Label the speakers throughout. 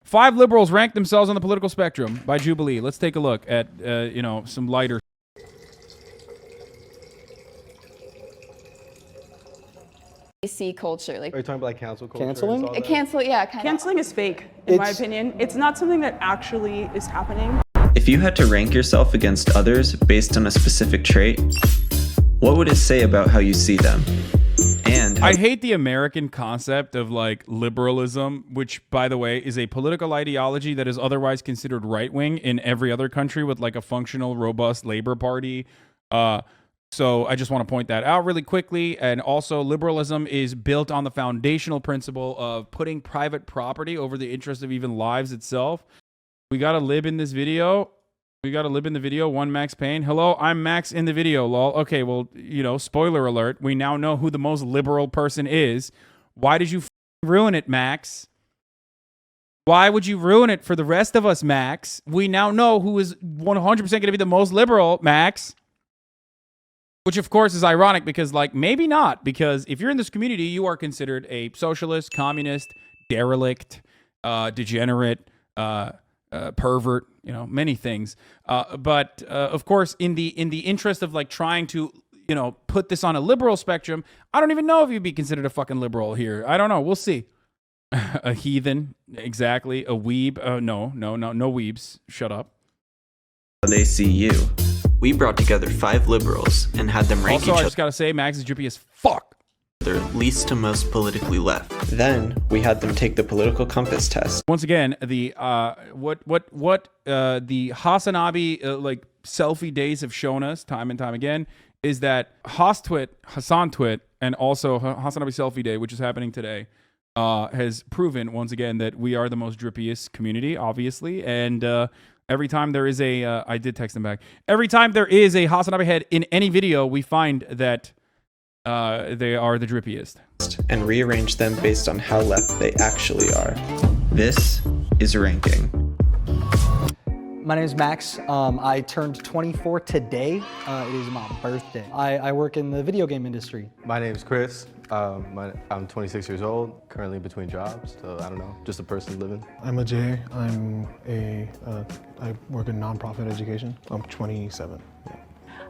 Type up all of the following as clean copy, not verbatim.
Speaker 1: 5 liberals rank themselves on the political spectrum by Jubilee. Let's take a look at, some lighter.
Speaker 2: PC culture. Like,
Speaker 3: are you talking about like cancel culture?
Speaker 4: Canceling?
Speaker 5: Canceling is fake, in my opinion. It's not something that actually is happening.
Speaker 6: If you had to rank yourself against others based on a specific trait, what would it say about how you see them? And
Speaker 1: I hate the American concept of like liberalism, which, by the way, is a political ideology that is otherwise considered right-wing in every other country with like a functional, robust labor party. So I just want to point that out really quickly. And also, liberalism is built on the foundational principle of putting private property over the interest of even lives itself. We got to lib in this video. We got to lib in the video. One Max Payne. Hello, I'm Max in the video, lol. Okay, well, spoiler alert. We now know who the most liberal person is. Why did you ruin it, Max? Why would you ruin it for the rest of us, Max? We now know who is 100% going to be the most liberal, Max. Which, of course, is ironic because, like, maybe not. Because if you're in this community, you are considered a socialist, communist, derelict, degenerate, pervert, many things. But of course, in the interest of like trying to, put this on a liberal spectrum, I don't even know if you'd be considered a fucking liberal here. I don't know. We'll see. A heathen, exactly. A weeb. No weebs. Shut up.
Speaker 6: they see you. We brought together 5 liberals and had them rank
Speaker 1: also,
Speaker 6: each
Speaker 1: I just gotta say, Max is drippy as fuck.
Speaker 6: other least to most politically left. Then we had them take the political compass test.
Speaker 1: Once again, the the HasanAbi like selfie days have shown us time and time again is that Hasan Twit, and also HasanAbi selfie day, which is happening today, has proven once again that we are the most drippiest community, obviously, and every time there is a, I did text them back. Every time there is a HasanAbi head in any video, we find that they are the drippiest.
Speaker 6: And rearrange them based on how left they actually are. This is ranking.
Speaker 4: My name is Max. I turned 24 today. It is my birthday. I work in the video game industry.
Speaker 3: My name is Chris. I'm 26 years old, currently between jobs, so I don't know, just a person living.
Speaker 7: I'm Ajay. I work in nonprofit education. I'm 27. Yeah.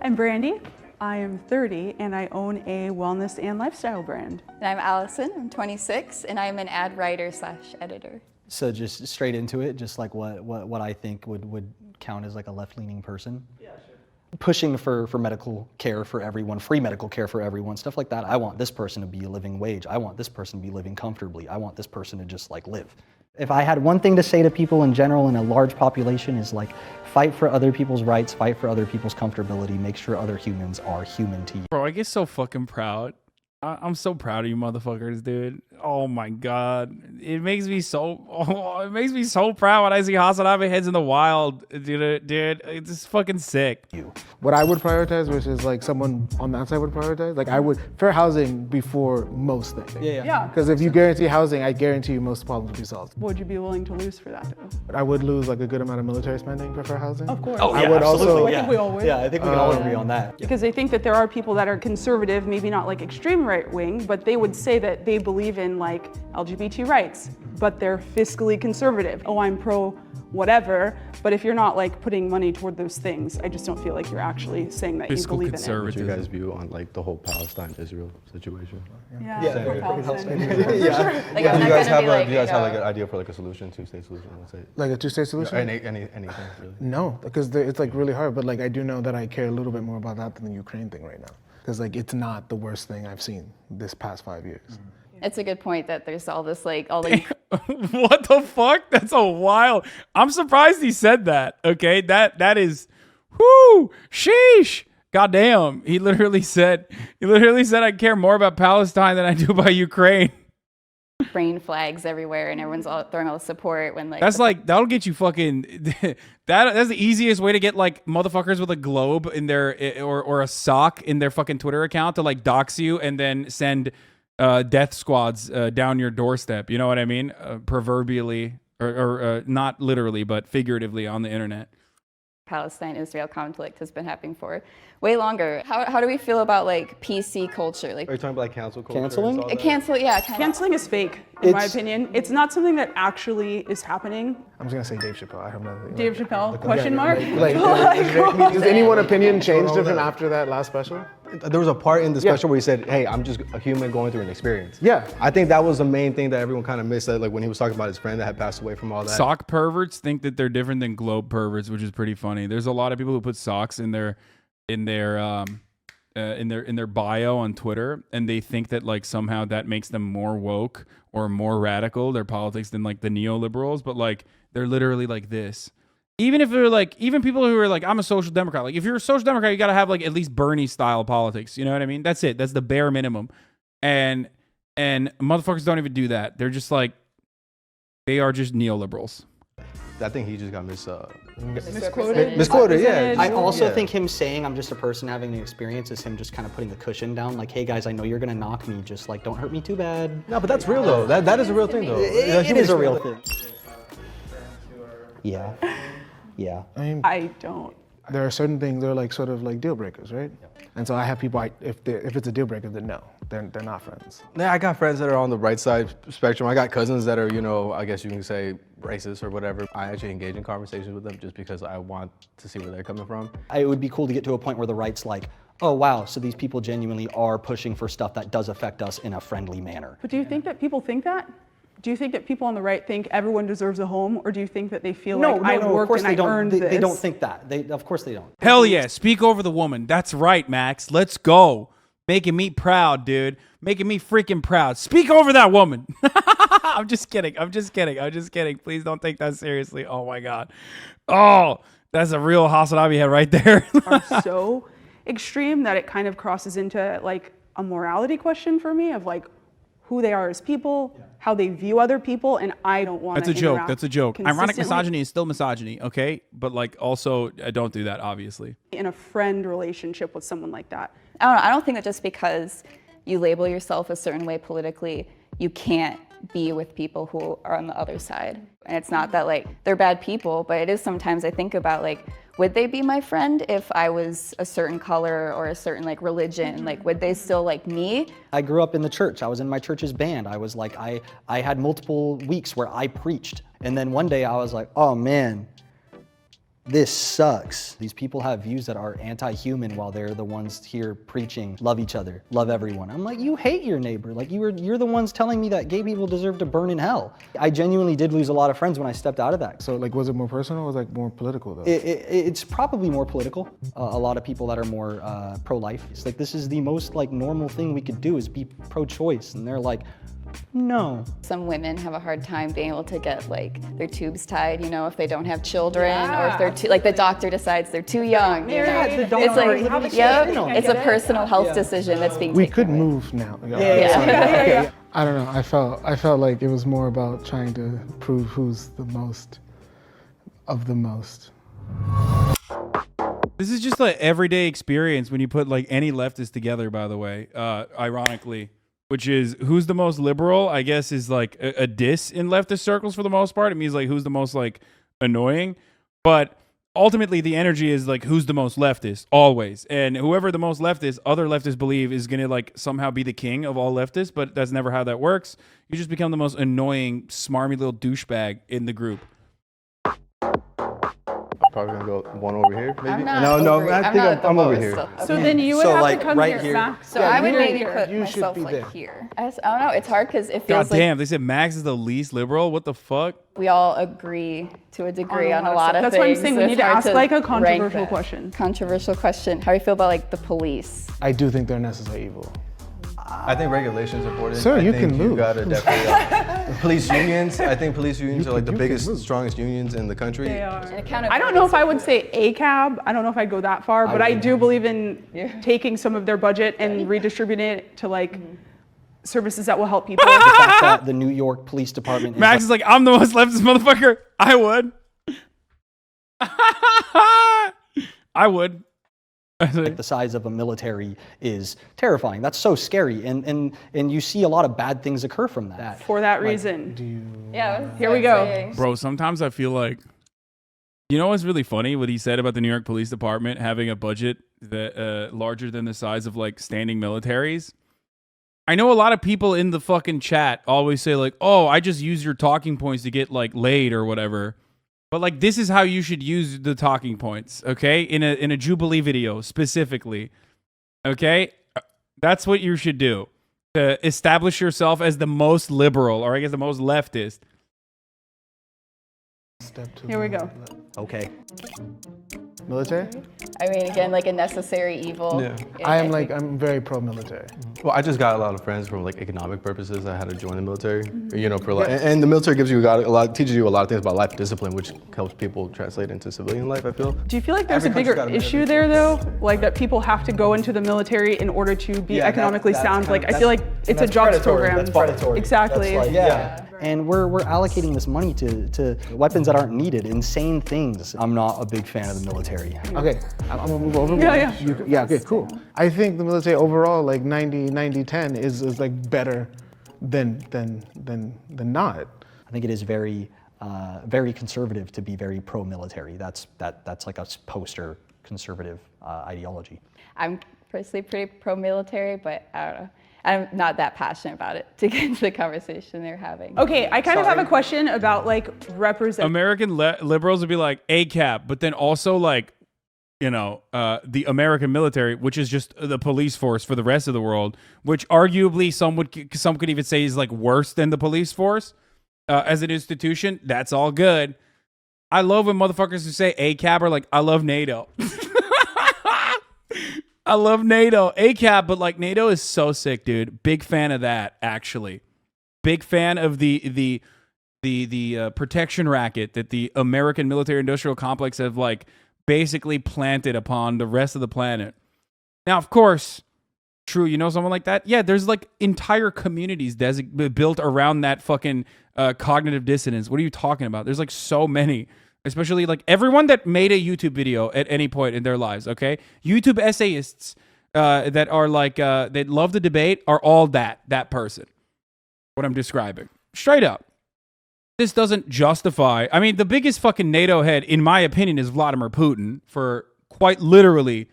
Speaker 5: I'm Brandy. I am 30 and I own a wellness and lifestyle brand.
Speaker 2: And I'm Allison. I'm 26 and I'm an ad writer / editor.
Speaker 4: So just straight into it, just like what I think would count as like a left-leaning person. Yeah, sure. Pushing for medical care for everyone, free medical care for everyone, stuff like that. I want this person to be a living wage. I want this person to be living comfortably. I want this person to just like live. If I had one thing to say to people in general in a large population is like, fight for other people's rights, fight for other people's comfortability, make sure other humans are human to you.
Speaker 1: Bro, I get so fucking proud. I'm so proud of you motherfuckers, dude. Oh my god. It makes me so proud when I see HasanAbi heads in the wild. Dude, it's just fucking sick.
Speaker 7: What I would prioritize, which is like someone on that side would prioritize, like I would, fair housing before most things.
Speaker 5: Yeah.
Speaker 7: Because if you guarantee housing, I guarantee you most problems will be solved.
Speaker 5: What would you be willing to lose for that though?
Speaker 7: I would lose like a good amount of military spending for fair housing.
Speaker 5: Of course.
Speaker 4: Oh,
Speaker 7: I
Speaker 4: yeah,
Speaker 7: would
Speaker 4: absolutely.
Speaker 7: also,
Speaker 5: I think we all would.
Speaker 4: Yeah, I think we can all agree on that.
Speaker 5: Because I think that there are people that are conservative, maybe not like extreme right wing, but they would say that they believe in like LGBT rights, but they're fiscally conservative. Oh, I'm pro whatever, but if you're not like putting money toward those things, I just don't feel like you're actually saying that
Speaker 1: Fiscal
Speaker 5: you believe in it.
Speaker 3: What's your guys' view on like the whole Palestine-Israel situation?
Speaker 5: Yeah.
Speaker 2: Like,
Speaker 3: Do
Speaker 2: I'm
Speaker 3: you
Speaker 2: not
Speaker 3: guys
Speaker 2: gonna be like,
Speaker 3: have like an idea for like a solution, two-state solution? Let's say.
Speaker 7: like a two-state solution?
Speaker 3: Anything really?
Speaker 7: No, because it's like really hard, but like I do know that I care a little bit more about that than the Ukraine thing right now. Because like it's not the worst thing I've seen this past 5 years.
Speaker 2: it's a good point that there's all this like, all the
Speaker 1: What the fuck? That's a wild. I'm surprised he said that. Okay, that is, whoo, sheesh. Goddamn. He literally said I care more about Palestine than I do about Ukraine.
Speaker 2: brain flags everywhere and everyone's all throwing all the support when like
Speaker 1: That'll get you fucking that's the easiest way to get like motherfuckers with a globe in their or a sock in their fucking Twitter account to like dox you and then send death squads down your doorstep. You know what I mean? Proverbially or not literally but figuratively on the internet.
Speaker 2: Palestine-Israel conflict has been happening for way longer. How do we feel about like PC culture? Like,
Speaker 3: Are you talking about like cancel culture?
Speaker 4: Canceling?
Speaker 3: and all that?
Speaker 2: yeah.
Speaker 5: Canceling is fake, in my
Speaker 4: It's-
Speaker 5: opinion. It's not something that actually is happening.
Speaker 7: I'm just gonna say Dave Chappelle. I have nothing.
Speaker 5: Dave Chappelle, question mark?
Speaker 7: Does anyone opinion change different after that last special?
Speaker 3: There was a part in the special where he said, "Hey, I'm just a human going through an experience."
Speaker 7: Yeah.
Speaker 3: I think that was the main thing that everyone kind of missed. That, like when he was talking about his friend that had passed away from all that.
Speaker 1: Sock perverts think that they're different than globe perverts, which is pretty funny. There's a lot of people who put socks in their bio on Twitter, and they think that like somehow that makes them more woke or more radical, their politics, than like the neoliberals. But like they're literally like this. Even if they're like, even people who are like, I'm a social democrat. Like if you're a social democrat, you got to have like at least Bernie style politics. You know what I mean? That's it. That's the bare minimum. And motherfuckers don't even do that. They're just like, they are just neoliberals.
Speaker 3: I think he just got
Speaker 5: Misquoted.
Speaker 3: misquoted. Yeah.
Speaker 4: I also
Speaker 3: Yeah.
Speaker 4: think him saying I'm just a person having the experience is him just kind of putting the cushion down. Like, hey guys, I know you're gonna knock me. Just like, don't hurt me too bad.
Speaker 3: No, but that's real though. That is a real thing though.
Speaker 4: It is a real thing. Yeah. Yeah.
Speaker 7: I mean,
Speaker 5: I don't.
Speaker 7: there are certain things that are like sort of like deal breakers, right? And so I have people. If it's a deal breaker, then no, they're not friends.
Speaker 3: Yeah, I got friends that are on the right side spectrum. I got cousins that are, you know, I guess you can say racist or whatever. I actually engage in conversations with them just because I want to see where they're coming from.
Speaker 4: It would be cool to get to a point where the right's like, oh wow, so these people genuinely are pushing for stuff that does affect us in a friendly manner.
Speaker 5: But do you think that people think that? Do you think that people on the right think everyone deserves a home, or do you think that they feel like I
Speaker 4: of
Speaker 5: worked
Speaker 4: course
Speaker 5: and
Speaker 4: they
Speaker 5: I
Speaker 4: don't.
Speaker 5: earned
Speaker 4: They
Speaker 5: this?
Speaker 4: don't think that. Of course they don't.
Speaker 1: Hell yeah. Speak over the woman. That's right, Max. Let's go. Making me proud, dude. Making me freaking proud. Speak over that woman. I'm just kidding. Please don't take that seriously. Oh my God. Oh, that's a real HasanAbi head right there.
Speaker 5: Are so extreme that it kind of crosses into like a morality question for me of like who they are as people, how they view other people, and I don't want to.
Speaker 1: That's a joke. That's a joke. Ironic
Speaker 5: consistently
Speaker 1: misogyny is still misogyny, okay? But like also, don't do that, obviously.
Speaker 5: in a friend relationship with someone like that.
Speaker 2: I don't know. I don't think that just because you label yourself a certain way politically, you can't be with people who are on the other side. And it's not that like they're bad people, but it is sometimes I think about like, would they be my friend if I was a certain color or a certain like religion? Like, would they still like me?
Speaker 4: I grew up in the church. I was in my church's band. I was like, I had multiple weeks where I preached. And then one day I was like, oh man, this sucks. These people have views that are anti-human while they're the ones here preaching, love each other, love everyone. I'm like, you hate your neighbor. Like you're the ones telling me that gay people deserve to burn in hell. I genuinely did lose a lot of friends when I stepped out of that.
Speaker 7: So like, was it more personal or was it like more political though?
Speaker 4: It's probably more political. A lot of people that are more pro-life, it's like, this is the most like normal thing we could do is be pro-choice. And they're like, no.
Speaker 2: Some women have a hard time being able to get like their tubes tied, you know, if they don't have children or if they're too, like the doctor decides they're too young. You know?
Speaker 4: the
Speaker 2: It's
Speaker 4: doctor-
Speaker 2: like, yep, it's a personal health decision that's being
Speaker 7: We
Speaker 2: taken
Speaker 7: could
Speaker 2: away.
Speaker 7: move now.
Speaker 2: Yeah.
Speaker 7: I don't know. I felt like it was more about trying to prove who's the most of the most.
Speaker 1: This is just like everyday experience when you put like any leftist together, by the way, ironically, which is who's the most liberal, I guess, is like a diss in leftist circles for the most part. It means like who's the most like annoying. But ultimately the energy is like who's the most leftist always. And whoever the most leftist, other leftists believe is going to like somehow be the king of all leftists. But that's never how that works. You just become the most annoying, smarmy little douchebag in the group.
Speaker 3: Probably gonna go one over here, maybe.
Speaker 2: I'm not
Speaker 3: no,
Speaker 2: over,
Speaker 3: I
Speaker 2: I'm
Speaker 3: think
Speaker 2: not at the
Speaker 3: I'm over
Speaker 2: lowest,
Speaker 3: here.
Speaker 2: so-
Speaker 5: So then you would
Speaker 4: So,
Speaker 5: have
Speaker 4: like,
Speaker 5: to come
Speaker 4: right
Speaker 5: here,
Speaker 4: here.
Speaker 5: Max.
Speaker 2: So I would
Speaker 7: you're
Speaker 2: maybe
Speaker 7: here.
Speaker 2: put
Speaker 7: You should
Speaker 2: myself
Speaker 7: be
Speaker 2: like
Speaker 7: there.
Speaker 2: here. I don't know. It's hard because it
Speaker 1: God
Speaker 2: feels like
Speaker 1: damn, they said Max is the least liberal. What the fuck?
Speaker 2: we all agree to a degree on a lot of
Speaker 5: That's
Speaker 2: things.
Speaker 5: why I'm saying we
Speaker 2: so
Speaker 5: need
Speaker 2: it's
Speaker 5: to
Speaker 2: hard
Speaker 5: ask like a
Speaker 2: rank
Speaker 5: controversial
Speaker 2: that.
Speaker 5: question.
Speaker 2: Controversial question. How do you feel about like the police?
Speaker 7: I do think they're a necessary evil.
Speaker 3: I think regulation's important.
Speaker 7: Sir,
Speaker 3: I
Speaker 7: you
Speaker 3: think
Speaker 7: can
Speaker 3: you
Speaker 7: move.
Speaker 3: gotta definitely police unions. I think police unions are like the
Speaker 7: you can
Speaker 3: biggest,
Speaker 7: move.
Speaker 3: strongest unions in the country.
Speaker 5: They are.
Speaker 2: Accountability
Speaker 5: I don't know if I would say ACAB. I don't know if I'd go that far, but I do believe in taking some of their budget and redistributing it to like services that will help people.
Speaker 4: The fact that the New York Police Department is
Speaker 1: Max is like, I'm the most leftist motherfucker. I would. I would.
Speaker 4: like the size of a military is terrifying. That's so scary, and you see a lot of bad things occur from that.
Speaker 5: For that reason.
Speaker 2: Yeah.
Speaker 5: Here we go.
Speaker 1: Bro, sometimes I feel like You know what's really funny? What he said about the New York Police Department having a budget that larger than the size of like standing militaries. I know a lot of people in the fucking chat always say like, "Oh, I just use your talking points to get like laid or whatever." But like, this is how you should use the talking points, okay? In a Jubilee video specifically, okay? That's what you should do to establish yourself as the most liberal, or I guess the most leftist.
Speaker 5: Here we go.
Speaker 4: Okay.
Speaker 7: Military?
Speaker 2: I mean, again, like a necessary evil.
Speaker 3: Yeah.
Speaker 7: I'm very pro-military.
Speaker 3: Well, I just got a lot of friends from like economic purposes. I had to join the military, you know, for like, and the military gives you teaches you a lot of things about life discipline, which helps people translate into civilian life, I feel.
Speaker 5: Do you feel like there's a
Speaker 3: Every
Speaker 5: bigger
Speaker 3: country's got a
Speaker 5: issue there though? Like that people have to go into the military in order to be economically sound? Like I feel like it's a jobs program.
Speaker 4: That's predatory.
Speaker 5: Exactly.
Speaker 4: That's like, and we're allocating this money to weapons that aren't needed, insane things. I'm not a big fan of the military.
Speaker 7: Okay, I'm gonna move over.
Speaker 5: Yeah.
Speaker 7: Yeah, okay, cool. I think the military overall, like 90-10 is like better than not.
Speaker 4: I think it is very conservative to be very pro-military. That's like a poster conservative ideology.
Speaker 2: I'm personally pretty pro-military, but I don't know. I'm not that passionate about it to get into the conversation they're having.
Speaker 5: Okay, I kind of have a question about like
Speaker 1: American liberals would be like ACAB, but then also like, you know, the American military, which is just the police force for the rest of the world, which arguably some could even say is like worse than the police force as an institution. That's all good. I love when motherfuckers who say ACAB are like, I love NATO. I love NATO. ACAB, but like NATO is so sick, dude. Big fan of that, actually. Big fan of the protection racket that the American military industrial complex have like basically planted upon the rest of the planet. Now, of course, true, you know someone like that? Yeah, there's like entire communities built around that fucking cognitive dissonance. What are you talking about? There's like so many. Especially like everyone that made a YouTube video at any point in their lives, okay? YouTube essayists that are like, that love to debate are all that person. What I'm describing. Straight up. This doesn't justify, I mean, the biggest fucking NATO head, in my opinion, is Vladimir Putin for quite literally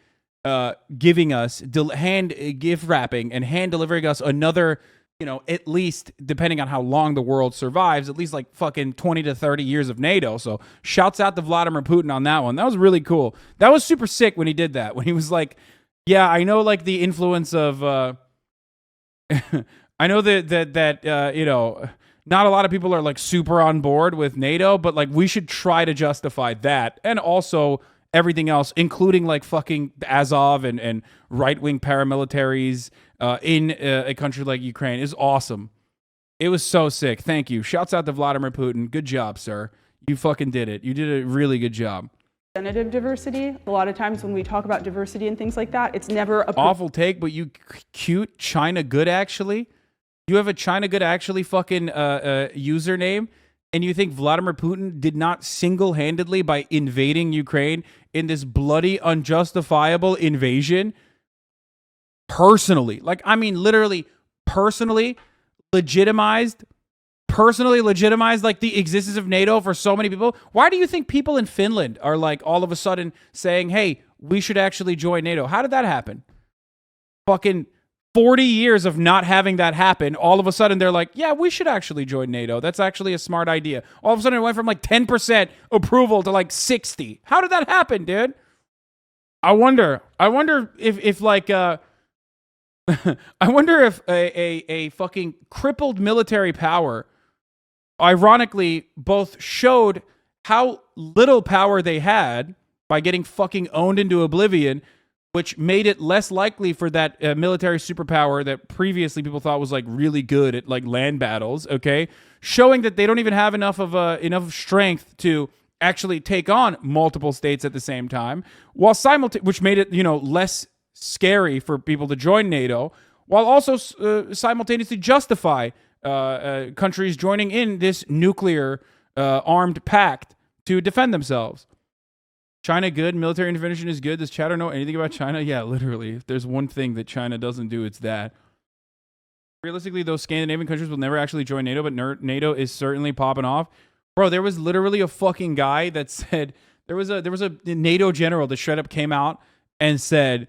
Speaker 1: giving us, gift wrapping and hand delivering us another, you know, at least, depending on how long the world survives, at least like fucking 20 to 30 years of NATO. So shouts out to Vladimir Putin on that one. That was really cool. That was super sick when he did that. When he was like, yeah, I know like the influence of, I know that you know, not a lot of people are like super on board with NATO, but like we should try to justify that. And also everything else, including like fucking Azov and right-wing paramilitaries, in a country like Ukraine is awesome. It was so sick. Thank you. Shouts out to Vladimir Putin. Good job, sir. You fucking did it. You did a really good job.
Speaker 5: representative diversity. A lot of times when we talk about diversity and things like that, it's never a
Speaker 1: awful take, but you cute China Good actually. You have a China Good actually fucking username, and you think Vladimir Putin did not single-handedly by invading Ukraine in this bloody, unjustifiable invasion personally, like I mean literally personally legitimized like the existence of NATO for so many people. Why do you think people in Finland are like all of a sudden saying, hey, we should actually join NATO? How did that happen? Fucking 40 years of not having that happen. All of a sudden they're like, yeah, we should actually join NATO. That's actually a smart idea. All of a sudden it went from like 10% approval to like 60. How did that happen, dude? I wonder if like, I wonder if a fucking crippled military power ironically both showed how little power they had by getting fucking owned into oblivion, which made it less likely for that military superpower that previously people thought was like really good at like land battles, okay? Showing that they don't even have enough strength to actually take on multiple states at the same time, while which made it, less scary for people to join NATO, while also simultaneously justify countries joining in this nuclear armed pact to defend themselves. China good, military intervention is good. Does Chatter know anything about China? Yeah, literally. If there's one thing that China doesn't do, it's that. Realistically, those Scandinavian countries will never actually join NATO, but NATO is certainly popping off. Bro, there was literally a fucking guy that said There was a NATO general that straight up came out and said,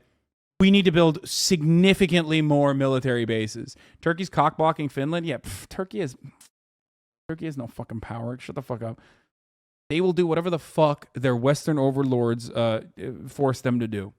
Speaker 1: we need to build significantly more military bases. Turkey's cockblocking Finland. Yeah, Turkey has no fucking power. Shut the fuck up. They will do whatever the fuck their Western overlords force them to do.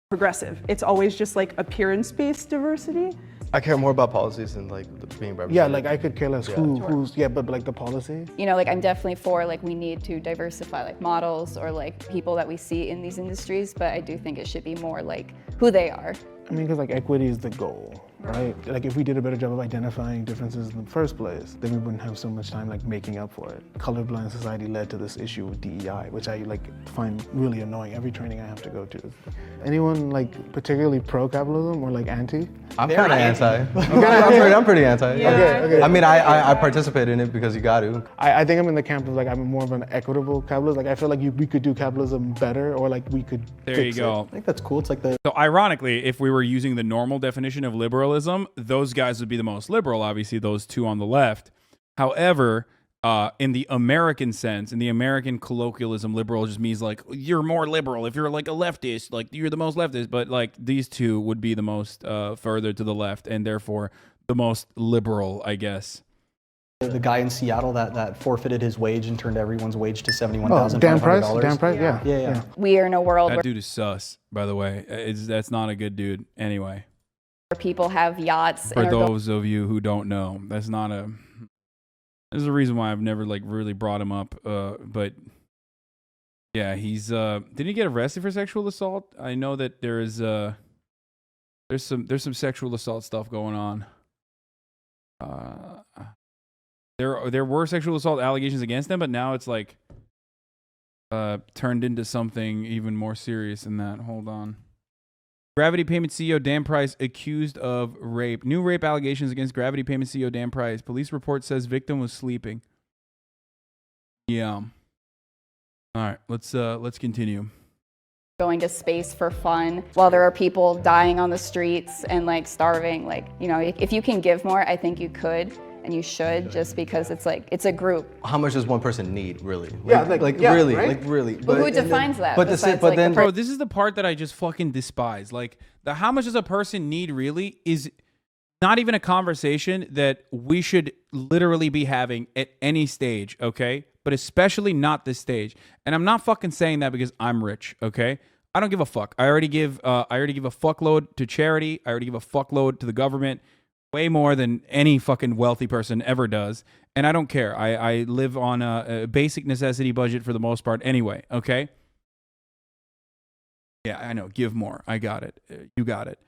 Speaker 5: Progressive. It's always just like appearance-based diversity.
Speaker 3: I care more about policies than like being represented.
Speaker 7: Yeah, like I could care less but like the policy.
Speaker 2: You know, like I'm definitely for like we need to diversify like models or like people that we see in these industries, but I do think it should be more like who they are.
Speaker 7: I mean, because like equity is the goal, right? Like if we did a better job of identifying differences in the first place, then we wouldn't have so much time like making up for it. Colorblind society led to this issue with DEI, which I like find really annoying. Every training I have to go to. Anyone like particularly pro-capitalism or like anti?
Speaker 3: I'm kind of anti. I'm pretty anti.
Speaker 5: Yeah.
Speaker 7: Okay.
Speaker 3: I mean, I participate in it because you got to.
Speaker 7: I think I'm in the camp of like I'm more of an equitable capitalist. Like I feel like we could do capitalism better, or like we could.
Speaker 1: There you go.
Speaker 4: I think that's cool. It's like the
Speaker 1: So ironically, if we were using the normal definition of liberalism, those guys would be the most liberal, obviously, those two on the left. However, in the American sense, in the American colloquialism, liberal just means like you're more liberal. If you're like a leftist, like you're the most leftist. But like these two would be the most further to the left and therefore the most liberal, I guess.
Speaker 4: the guy in Seattle that forfeited his wage and turned everyone's wage to
Speaker 7: Oh, Dan Price?
Speaker 4: $71,500.
Speaker 7: Dan Price? Yeah.
Speaker 4: Yeah.
Speaker 2: We are in a world
Speaker 1: That
Speaker 2: where
Speaker 1: dude is sus, by the way. That's not a good dude. Anyway,
Speaker 2: people have yachts
Speaker 1: for
Speaker 2: and are going
Speaker 1: those of you who don't know, that's not a. There's a reason why I've never like really brought him up. But yeah, he's didn't he get arrested for sexual assault? I know that there's some sexual assault stuff going on. There were sexual assault allegations against him, but now it's like turned into something even more serious than that. Hold on. Gravity Payment CEO Dan Price accused of rape. New rape allegations against Gravity Payment CEO Dan Price. Police report says victim was sleeping. Yeah. All right, let's continue.
Speaker 2: going to space for fun while there are people dying on the streets and like starving. Like, you know, if you can give more, I think you could and you should, just because it's like, it's a group.
Speaker 3: How much does one person need, really?
Speaker 7: Yeah,
Speaker 3: really,
Speaker 7: right?
Speaker 3: like really.
Speaker 2: But who defines that?
Speaker 3: But
Speaker 2: besides,
Speaker 3: but
Speaker 2: like,
Speaker 3: then,
Speaker 2: the
Speaker 1: Bro, this is the part that I just fucking despise. Like, the how much does a person need really is not even a conversation that we should literally be having at any stage, okay? But especially not this stage. And I'm not fucking saying that because I'm rich, okay? I don't give a fuck. I already give a fuckload to charity. I already give a fuckload to the government. Way more than any fucking wealthy person ever does. And I don't care. I live on a basic necessity budget for the most part anyway, okay? Yeah, I know. Give more. I got it. You got it.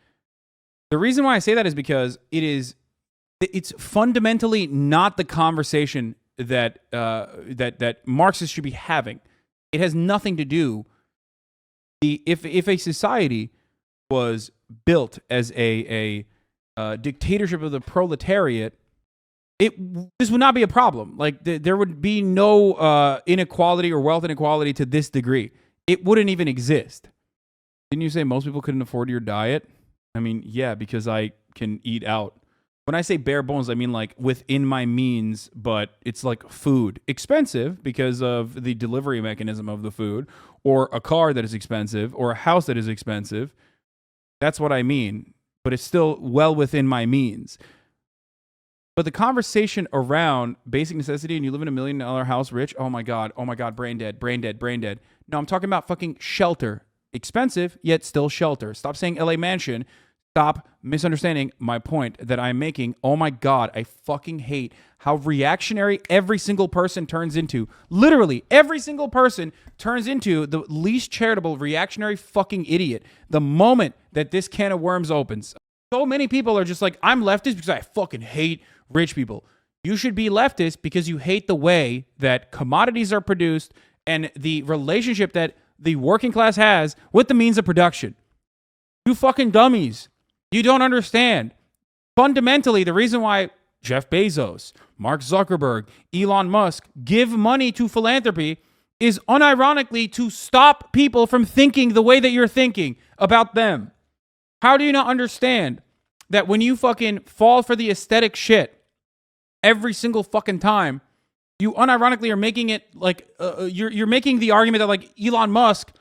Speaker 1: The reason why I say that is because it's fundamentally not the conversation that that Marxists should be having. It has nothing to do. If a society was built as a dictatorship of the proletariat, this would not be a problem. Like there would be no inequality or wealth inequality to this degree. It wouldn't even exist. Didn't you say most people couldn't afford your diet? I mean, yeah, because I can eat out. When I say bare bones, I mean like within my means, but it's like food. Expensive because of the delivery mechanism of the food, or a car that is expensive, or a house that is expensive. That's what I mean. But it's still well within my means. But the conversation around basic necessity and you live in $1 million house rich, oh my God, brain dead. No, I'm talking about fucking shelter. Expensive, yet still shelter. Stop saying LA mansion. Stop misunderstanding my point that I'm making. Oh my God, I fucking hate how reactionary every single person turns into. Literally, every single person turns into the least charitable reactionary fucking idiot the moment that this can of worms opens. So many people are just like, I'm leftist because I fucking hate rich people. You should be leftist because you hate the way that commodities are produced and the relationship that the working class has with the means of production. You fucking dummies. You don't understand. Fundamentally, the reason why Jeff Bezos, Mark Zuckerberg, Elon Musk give money to philanthropy is unironically to stop people from thinking the way that you're thinking about them. How do you not understand that when you fucking fall for the aesthetic shit every single fucking time, You unironically are making it like you're making the argument that like Elon Musk,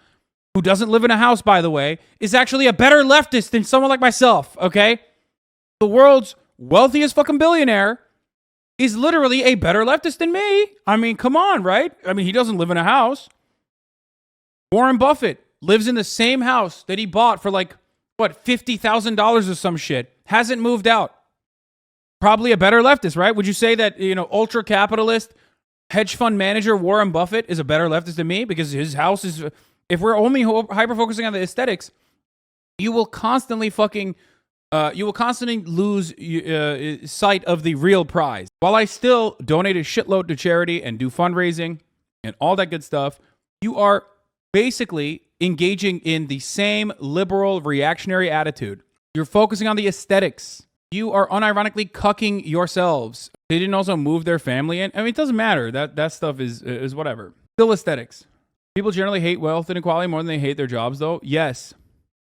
Speaker 1: who doesn't live in a house, by the way, is actually a better leftist than someone like myself, okay? The world's wealthiest fucking billionaire is literally a better leftist than me. I mean, come on, right? I mean, he doesn't live in a house. Warren Buffett lives in the same house that he bought for like, what, $50,000 or some shit. Hasn't moved out. Probably a better leftist, right? Would you say that, ultra capitalist hedge fund manager Warren Buffett is a better leftist than me? Because his house is, if we're only hyper focusing on the aesthetics, you will constantly lose sight of the real prize. While I still donate a shitload to charity and do fundraising and all that good stuff, you are basically engaging in the same liberal reactionary attitude. You're focusing on the aesthetics. You are unironically cucking yourselves. They didn't also move their family in. I mean, it doesn't matter. That stuff is whatever. Still aesthetics. People generally hate wealth inequality more than they hate their jobs, though. Yes.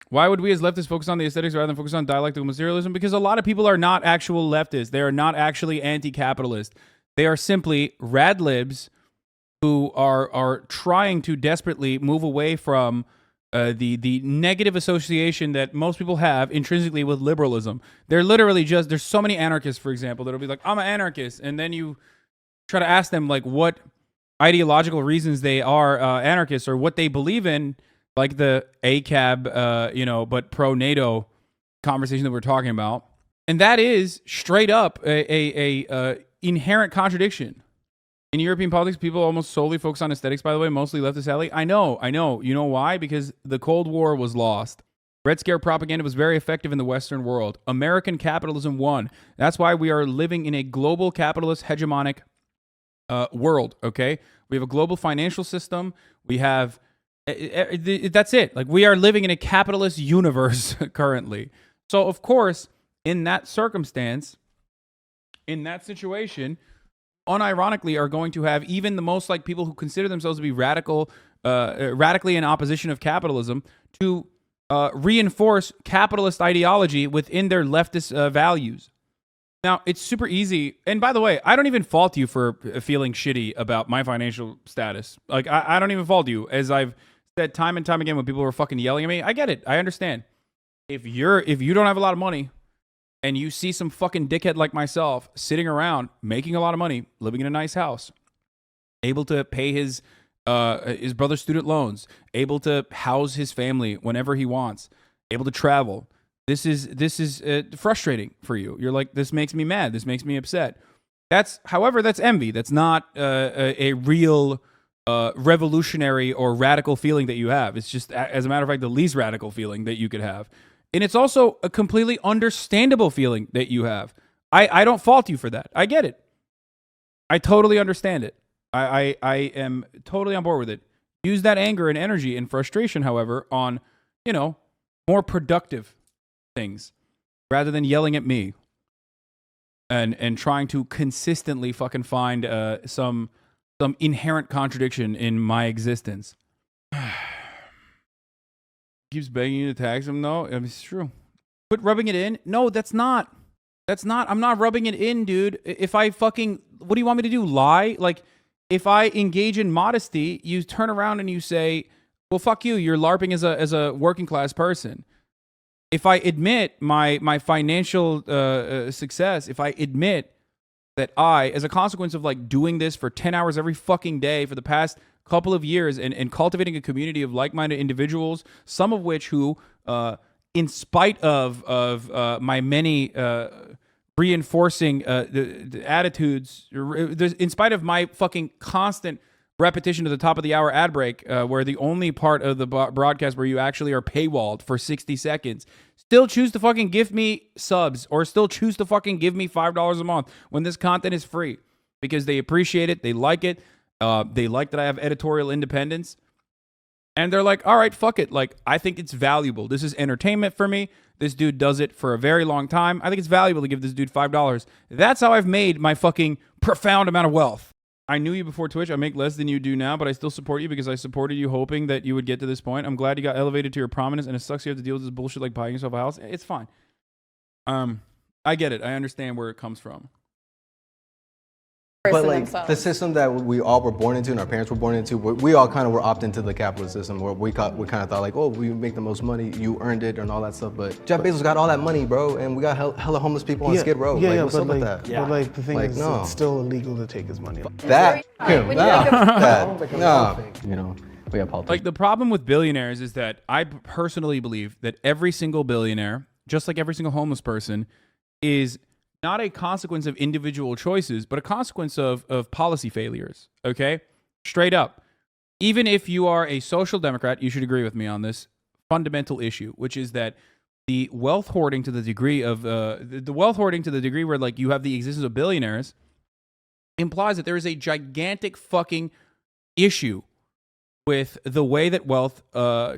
Speaker 1: Why would we as leftists focus on the aesthetics rather than focus on dialectical materialism? Because a lot of people are not actual leftists. They are not actually anti-capitalist. They are simply rad libs who are trying to desperately move away from the negative association that most people have intrinsically with liberalism. They're literally just, there's so many anarchists, for example, that'll be like, I'm an anarchist. And then you try to ask them like what ideological reasons they are anarchists or what they believe in, like the ACAB, but pro-NATO conversation that we're talking about. And that is straight up a inherent contradiction. In European politics, people almost solely focus on aesthetics, by the way, mostly leftist ally. I know. You know why? Because the Cold War was lost. Red Scare propaganda was very effective in the Western world. American capitalism won. That's why we are living in a global capitalist hegemonic world, okay? We have a global financial system. We have... that's it. Like, we are living in a capitalist universe currently. So, of course, in that circumstance, in that situation... unironically are going to have even the most like people who consider themselves to be radically in opposition of capitalism to reinforce capitalist ideology within their leftist values. Now, it's super easy. And by the way, I don't even fault you for feeling shitty about my financial status. Like, I don't even fault you. As I've said time and time again when people were fucking yelling at me, I get it. I understand. If you don't have a lot of money, and you see some fucking dickhead like myself sitting around, making a lot of money, living in a nice house, able to pay his brother's student loans, able to house his family whenever he wants, able to travel. This is frustrating for you. You're like, this makes me mad. This makes me upset. However, that's envy. That's not a real revolutionary or radical feeling that you have. It's just, as a matter of fact, the least radical feeling that you could have. And it's also a completely understandable feeling that you have. I don't fault you for that. I get it. I totally understand it. I am totally on board with it. Use that anger and energy and frustration, however, on, more productive things rather than yelling at me and trying to consistently fucking find some inherent contradiction in my existence. Keeps begging you to tax him, though. I mean, it's true. Quit rubbing it in. No, that's not. I'm not rubbing it in, dude. If I fucking, what do you want me to do? Lie? Like, if I engage in modesty, you turn around and you say, well, fuck you. You're LARPing as a working class person. If I admit my financial success, if I admit that I, as a consequence of like doing this for 10 hours every fucking day for the past couple of years and cultivating a community of like-minded individuals, some of which who, in spite of my many reinforcing the attitudes, in spite of my fucking constant repetition at the top of the hour ad break, where the only part of the broadcast where you actually are paywalled for 60 seconds, still choose to fucking give me subs or still choose to fucking give me $5 a month when this content is free because they appreciate it, they like it. They like that I have editorial independence. And they're like, all right, fuck it. Like, I think it's valuable. This is entertainment for me. This dude does it for a very long time. I think it's valuable to give this dude $5. That's how I've made my fucking profound amount of wealth. I knew you before Twitch. I make less than you do now, but I still support you because I supported you hoping that you would get to this point. I'm glad you got elevated to your prominence, and it sucks you have to deal with this bullshit like buying yourself a house. It's fine. I get it. I understand where it comes from.
Speaker 3: But
Speaker 2: person
Speaker 3: like
Speaker 2: themselves.
Speaker 3: the system that we all were born into and our parents were born into, we all kind of were opted into the capitalist system where we kind of thought like, oh, we make the most money, you earned it and all that stuff. But Jeff Bezos got all that money, bro, and we got hella homeless people on Skid Row. Like, what's up with that?
Speaker 7: But like the thing
Speaker 3: Like,
Speaker 7: is,
Speaker 3: no.
Speaker 7: it's still illegal to take his money.
Speaker 3: That,
Speaker 2: When you
Speaker 3: nah,
Speaker 2: think of-
Speaker 3: that, nah. You know, we got politics.
Speaker 1: Like the problem with billionaires is that I personally believe that every single billionaire, just like every single homeless person, is not a consequence of individual choices, but a consequence of policy failures. Okay? Straight up. Even if you are a social democrat, you should agree with me on this fundamental issue, which is that the wealth hoarding to the degree of the wealth hoarding to the degree where like you have the existence of billionaires implies that there is a gigantic fucking issue with the way that wealth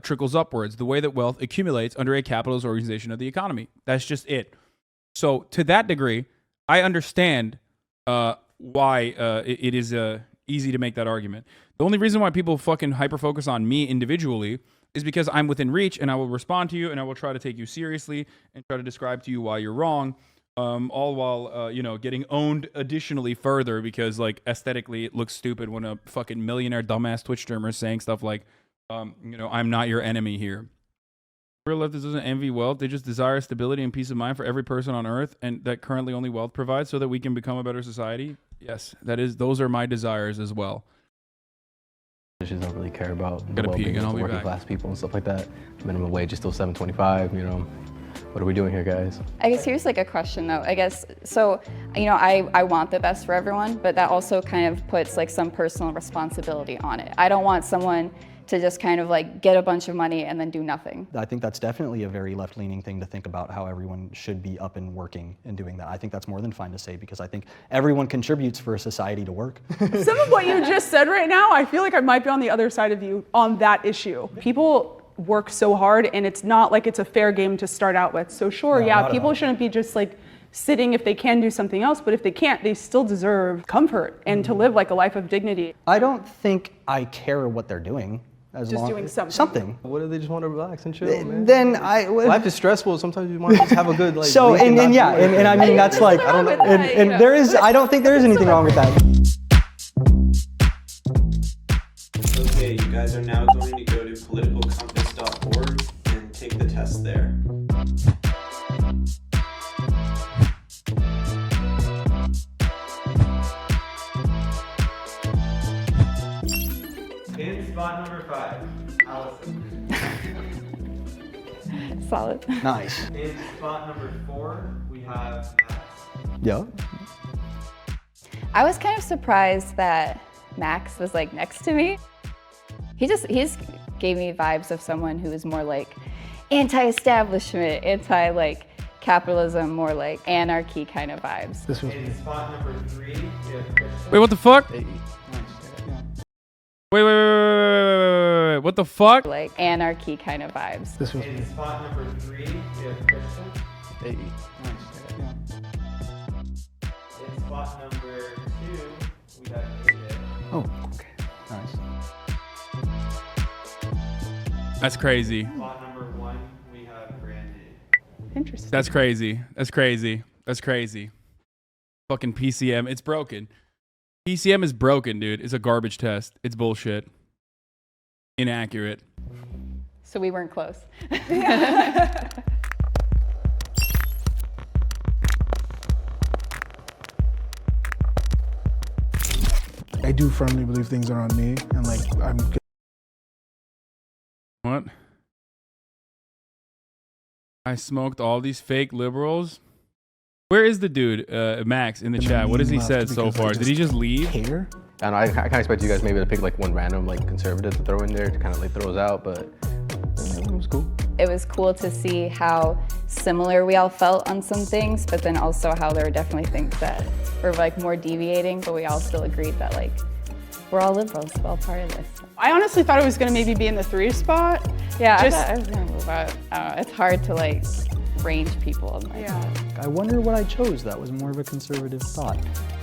Speaker 1: trickles upwards, the way that wealth accumulates under a capitalist organization of the economy. That's just it. So to that degree, I understand why it is easy to make that argument. The only reason why people fucking hyper-focus on me individually is because I'm within reach and I will respond to you and I will try to take you seriously and try to describe to you why you're wrong, all while, getting owned additionally further because, like, aesthetically it looks stupid when a fucking millionaire dumbass Twitch streamer is saying stuff like, I'm not your enemy here. Real leftist doesn't envy wealth. They just desire stability and peace of mind for every person on earth, and that currently only wealth provides so that we can become a better society. Yes, those are my desires as well.
Speaker 3: Politicians don't really care about the
Speaker 1: Gotta pee
Speaker 3: well-being
Speaker 1: again,
Speaker 3: of
Speaker 1: I'll
Speaker 3: the
Speaker 1: be
Speaker 3: working
Speaker 1: back.
Speaker 3: class people and stuff like that. Minimum wage is still $7.25. You know, what are we doing here, guys?
Speaker 2: I guess here's like a question though. I guess, so, I want the best for everyone, but that also kind of puts like some personal responsibility on it. I don't want someone to just kind of like get a bunch of money and then do nothing.
Speaker 4: I think that's definitely a very left-leaning thing to think about, how everyone should be up and working and doing that. I think that's more than fine to say because I think everyone contributes for a society to work.
Speaker 5: Some of what you just said right now, I feel like I might be on the other side of you on that issue. People work so hard and it's not like it's a fair game to start out with. So sure, yeah, people shouldn't be just like sitting if they can do something else, but if they can't, they still deserve comfort and to live like a life of dignity.
Speaker 4: I don't think I care what they're doing. As
Speaker 5: Just
Speaker 4: long,
Speaker 5: doing something.
Speaker 4: Something.
Speaker 3: What if they just want to relax and chill, man?
Speaker 4: Then
Speaker 3: Life is stressful. Sometimes you want to just have a good like.
Speaker 4: So
Speaker 3: week
Speaker 4: and
Speaker 3: not
Speaker 4: yeah,
Speaker 3: do anything.
Speaker 4: and I mean that's like
Speaker 2: I don't know.
Speaker 4: and there is I don't think there is anything wrong with that.
Speaker 6: Okay, you guys are now going to go to politicalcompass.org and take the test there. In spot number 5, Allison.
Speaker 2: Solid.
Speaker 4: Nice.
Speaker 6: In spot number 4, we have Max.
Speaker 4: Yeah.
Speaker 2: I was kind of surprised that Max was like next to me. He just gave me vibes of someone who is more like anti-establishment, anti capitalism, more like anarchy kind of vibes.
Speaker 7: This was
Speaker 6: In spot number 3, we have Christian.
Speaker 1: Wait, what the fuck? Wait, what the fuck?
Speaker 2: Like anarchy kind of vibes.
Speaker 7: this was
Speaker 6: In spot number 3, we have Christian. In spot number 2, we have David.
Speaker 4: Oh, okay. Nice.
Speaker 1: That's crazy.
Speaker 6: Spot number 1, we have Brandon.
Speaker 5: Interesting.
Speaker 1: That's crazy. That's crazy. That's crazy. Fucking PCM. It's broken. PCM is broken, dude. It's a garbage test. It's bullshit. Inaccurate.
Speaker 2: So we weren't close.
Speaker 7: I do firmly believe things are on me, and like I'm
Speaker 1: What? I smoked all these fake liberals? Where is the dude, Max, in the chat? What has he said so far? Did he just leave?
Speaker 7: here.
Speaker 3: And I kind of expect you guys maybe to pick like one random like conservative to throw in there to kind of like throw us out, but it was cool.
Speaker 2: It was cool to see how similar we all felt on some things, but then also how there were definitely things that were like more deviating, but we all still agreed that like we're all liberals, we're all part of this.
Speaker 5: I honestly thought it was gonna maybe be in the 3 spot.
Speaker 2: Yeah,
Speaker 5: Just-
Speaker 2: I thought I was gonna move out. I don't know, it's hard to like range people on my side.
Speaker 4: I wonder what I chose. That was more of a conservative thought.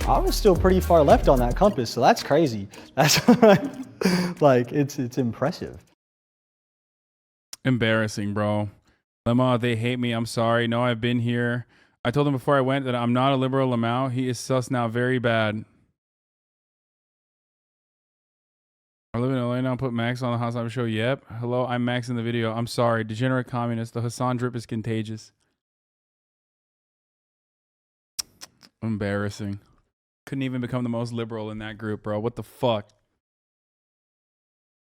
Speaker 4: I was still pretty far left on that compass, so that's crazy. That's like it's impressive.
Speaker 1: Embarrassing, bro. Lemma, they hate me. I'm sorry. No, I've been here. I told him before I went that I'm not a liberal Lamau. He is sus now very bad. I live in LA now. Put Max on the HasanAbi show. Yep. Hello, I'm Max in the video. I'm sorry. Degenerate communist. The Hasan drip is contagious. Embarrassing. Couldn't even become the most liberal in that group, bro. What the fuck?